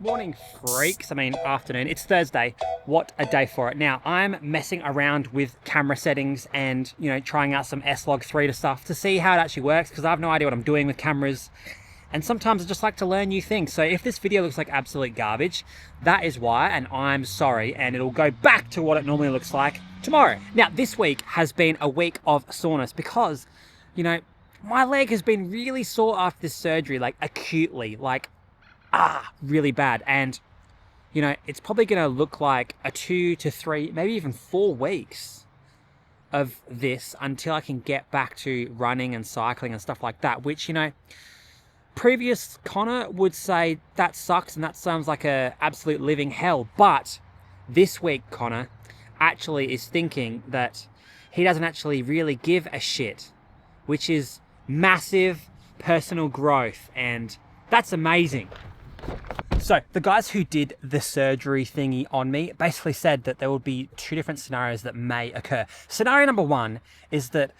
Morning, freaks. Afternoon. It's Thursday. What a day for it. Now, I'm messing around with camera settings and, trying out some S-Log3 to stuff to see how it actually works, because I have no idea what I'm doing with cameras. And sometimes I just like to learn new things. So if this video looks like absolute garbage, that is why, and I'm sorry, and it'll go back to what it normally looks like tomorrow. Now, this week has been a week of soreness because, my leg has been really sore after this surgery, like acutely, really bad. And it's probably going to look like a 2 to 3, maybe even 4 weeks of this until I can get back to running and cycling and stuff like that, which, previous Connor would say that sucks and that sounds like a absolute living hell. But this week Connor actually is thinking that he doesn't actually really give a shit, which is massive personal growth, and that's amazing. So the guys who did the surgery thingy on me basically said that there would be 2 different scenarios that may occur. Scenario number 1 is that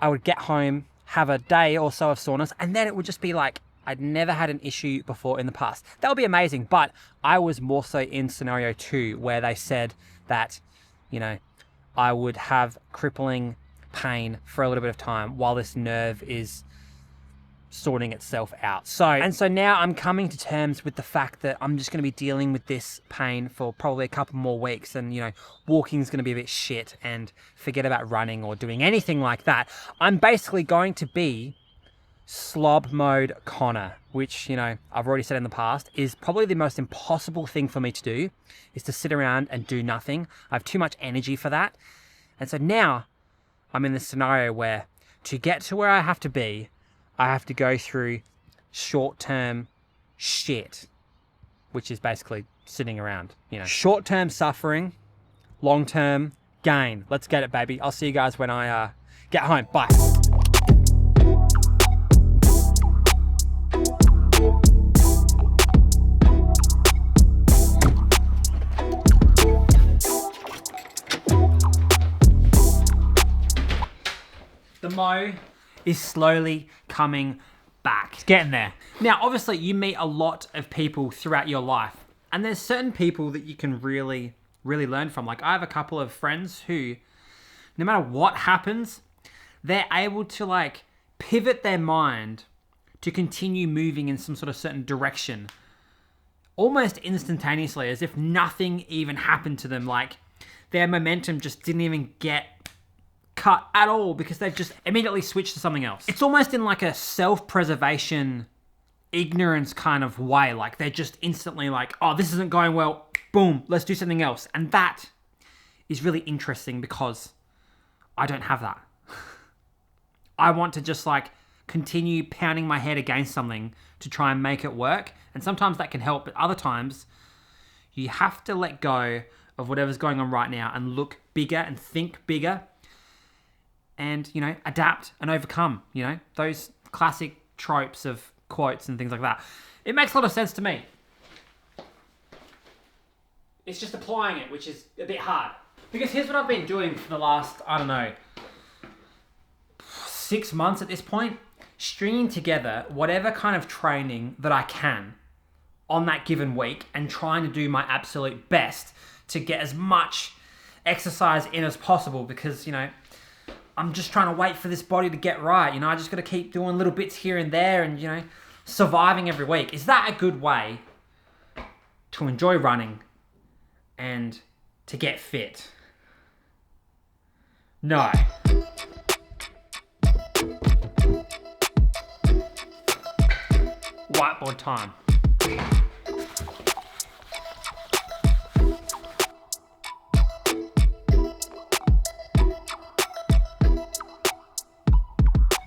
I would get home, have a day or so of soreness, and then it would just be like I'd never had an issue before in the past. That would be amazing. But I was more so in scenario 2, where they said that, I would have crippling pain for a little bit of time while this nerve is sorting itself out. So now I'm coming to terms with the fact that I'm just going to be dealing with this pain for probably a couple more weeks, and walking is going to be a bit shit, and forget about running or doing anything like that. I'm basically going to be slob mode Connor, which I've already said in the past is probably the most impossible thing for me to do, is to sit around and do nothing. I have too much energy for that. And so now I'm in this scenario where to get to where I have to be, I have to go through short-term shit, which is basically sitting around, Short-term suffering, long-term gain. Let's get it, baby. I'll see you guys when I get home. Bye. The mo is slowly coming back. It's getting there. Now, obviously, you meet a lot of people throughout your life, and there's certain people that you can really, really learn from. Like, I have a couple of friends who, no matter what happens, they're able to, pivot their mind to continue moving in some sort of certain direction almost instantaneously, as if nothing even happened to them. Like, their momentum just didn't even get cut at all because they've just immediately switched to something else. It's almost in like a self-preservation, ignorance kind of way. Like, they're just instantly like, oh, this isn't going well, boom, let's do something else. And that is really interesting because I don't have that. I want to just continue pounding my head against something to try and make it work. And sometimes that can help, but other times you have to let go of whatever's going on right now and look bigger and think bigger. And, adapt and overcome, those classic tropes of quotes and things like that. It makes a lot of sense to me. It's just applying it, which is a bit hard. Because here's what I've been doing for the last, 6 months at this point. Stringing together whatever kind of training that I can on that given week and trying to do my absolute best to get as much exercise in as possible because, I'm just trying to wait for this body to get right. I just got to keep doing little bits here and there and, surviving every week. Is that a good way to enjoy running and to get fit? No. Whiteboard time.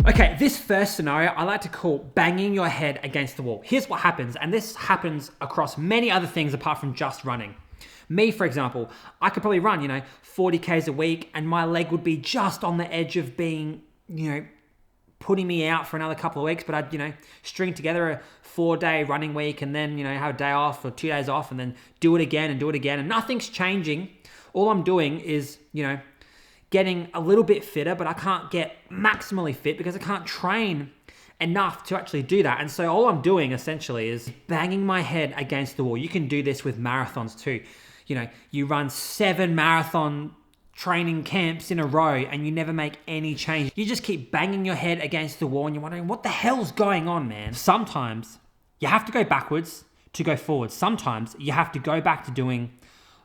Okay, this first scenario I like to call banging your head against the wall. Here's what happens, and this happens across many other things apart from just running. Me, for example, I could probably run, 40 Ks a week, and my leg would be just on the edge of being, putting me out for another couple of weeks, but I'd, string together a 4-day running week and then, have a day off or 2 days off and then do it again, and nothing's changing. All I'm doing is, getting a little bit fitter, but I can't get maximally fit because I can't train enough to actually do that. And so all I'm doing essentially is banging my head against the wall. You can do this with marathons too. You know, you run 7 marathon training camps in a row and you never make any change. You just keep banging your head against the wall and you're wondering, what the hell's going on, man? Sometimes you have to go backwards to go forward. Sometimes you have to go back to doing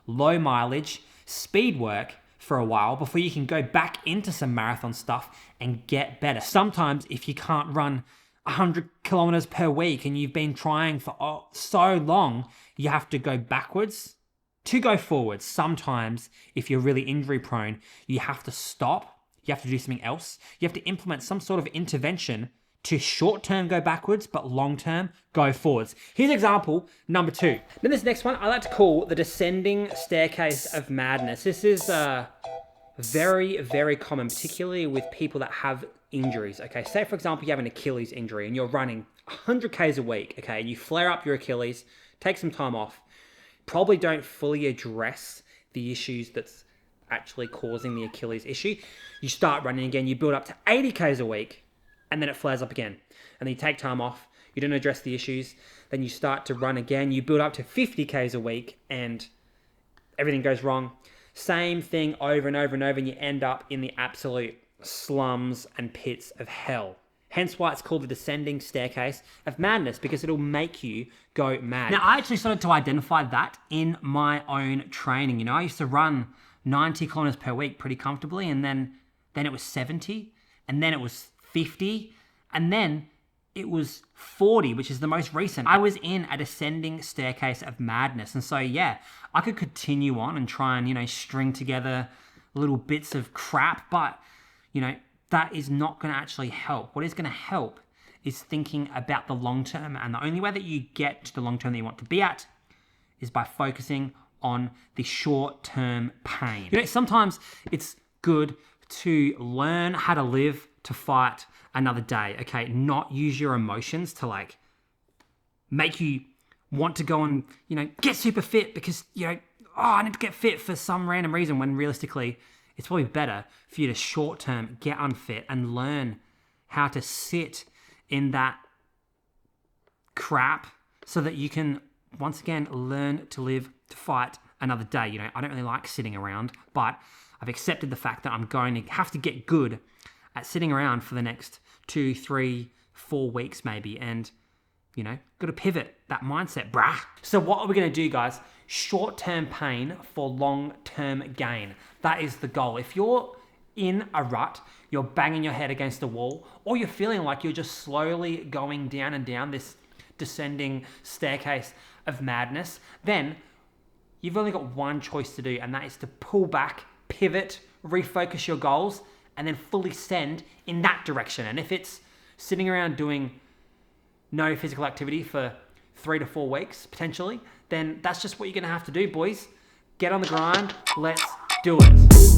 low mileage speed work for a while before you can go back into some marathon stuff and get better. Sometimes if you can't run 100 kilometers per week and you've been trying for so long, you have to go backwards to go forward. Sometimes if you're really injury prone, you have to stop. You have to do something else. You have to implement some sort of intervention to short-term go backwards, but long-term go forwards. Here's example number 2. Then this next one I like to call the descending staircase of madness. This is very, very common, particularly with people that have injuries. Okay, say for example you have an Achilles injury and you're running 100 Ks a week, okay, and you flare up your Achilles, take some time off, probably don't fully address the issues that's actually causing the Achilles issue. You start running again, you build up to 80 Ks a week, and then it flares up again. And then you take time off, you don't address the issues, then you start to run again, you build up to 50 Ks a week, and everything goes wrong. Same thing over and over and over, and you end up in the absolute slums and pits of hell. Hence why it's called the descending staircase of madness, because it'll make you go mad. Now, I actually started to identify that in my own training. You know, I used to run 90 kilometers per week pretty comfortably, and then it was 70, and then it was 50, and then it was 40, which is the most recent. I was in a descending staircase of madness. And so, yeah, I could continue on and try and, you know, string together little bits of crap, but, you know, that is not going to actually help. What is going to help is thinking about the long term. And the only way that you get to the long term that you want to be at is by focusing on the short term pain. You know, sometimes it's good to learn how to live to fight another day, okay? Not use your emotions to like make you want to go and, you know, get super fit because, you know, I need to get fit for some random reason, when realistically it's probably better for you to short term get unfit and learn how to sit in that crap so that you can once again learn to live to fight another day. You know, I don't really like sitting around, but I've accepted the fact that I'm going to have to get good at sitting around for the next 2, 3, 4 weeks maybe, and, you know, got to pivot that mindset, brah. So what are we going to do, guys? Short-term pain for long-term gain. That is the goal. If you're in a rut, you're banging your head against the wall, or you're feeling like you're just slowly going down and down this descending staircase of madness, then you've only got one choice to do, and that is to pull back, pivot, refocus your goals, and then fully send in that direction. And if it's sitting around doing no physical activity for 3 to 4 weeks, potentially, then that's just what you're going to have to do, boys. Get on the grind. Let's do it.